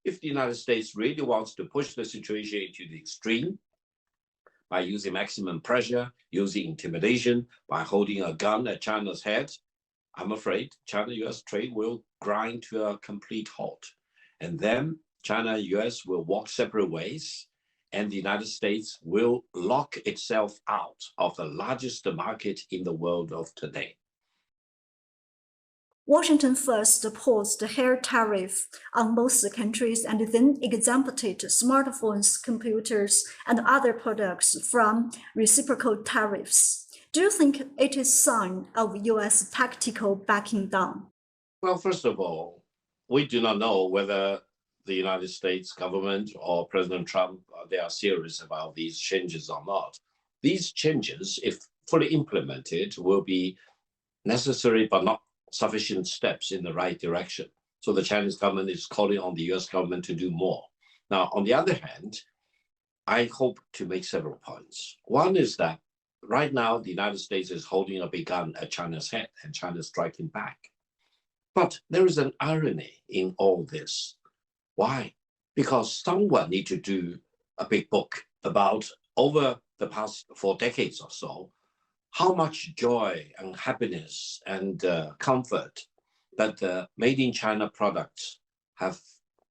if the United States really wants to push the situation into the extreme by using maximum pressure, using intimidation, by holding a gun at China's head, I'm afraid China-US trade will grind to a complete halt. And then China-US will walk separate ways, and the United States will lock itself out of the largest market in the world of today. Washington first imposed the halt tariff on both countries and then exempted smartphones, computers, and other products from reciprocal tariffs. Do you think it is a sign of U.S. tactical backing down? Well, first of all, we do not know whether the United States government or President Trump, they are serious about these changes or not. These changes, if fully implemented, will be necessary but not sufficient steps in the right direction. So the Chinese government is calling on the US government to do more. Now, on the other hand, I hope to make several points. One is that right now, the United States is holding a big gun at China's head and China is striking back. But there is an irony in all this. Why? Because someone needs to do a big book about, over the past 4 decades or so, how much joy and happiness and comfort that the made in China products have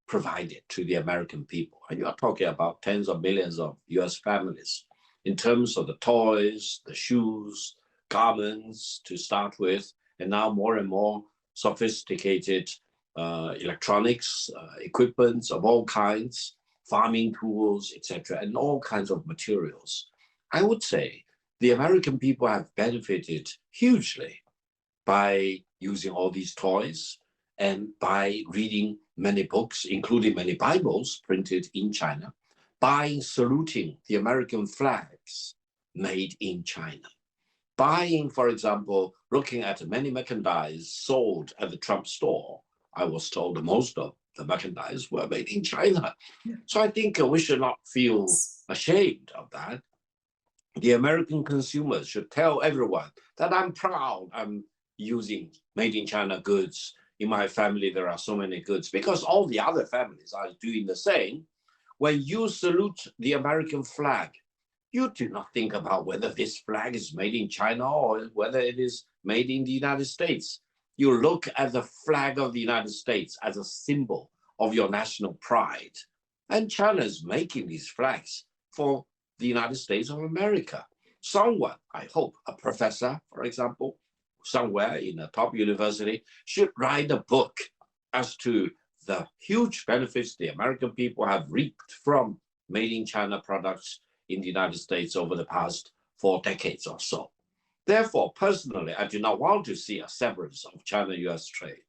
provided to the American people. And you are talking about tens of millions of US families in terms of the toys, the shoes, garments to start with, and now more and more sophisticated electronics, equipment of all kinds, farming tools, etc., and all kinds of materials. I would say the American people have benefited hugely by using all these toys and by reading many books, including many Bibles printed in China, by saluting the American flags made in China, buying, for example, looking at many merchandise sold at the Trump store. I was told most of the merchandise were made in China. So I think we should not feel ashamed of that. The American consumers should tell everyone that I'm proud I'm using made in China goods. In my family, there are so many goods because all the other families are doing the same. When you salute the American flag, you do not think about whether this flag is made in China or whether it is made in the United States. You look at the flag of the United States as a symbol of your national pride. And China is making these flags for the United States of America. Someone, I hope, a professor, for example, somewhere in a top university, should write a book as to the huge benefits the American people have reaped from made in China products in the United States over the past 4 decades or so. Therefore, personally, I do not want to see a severance of China-US trade.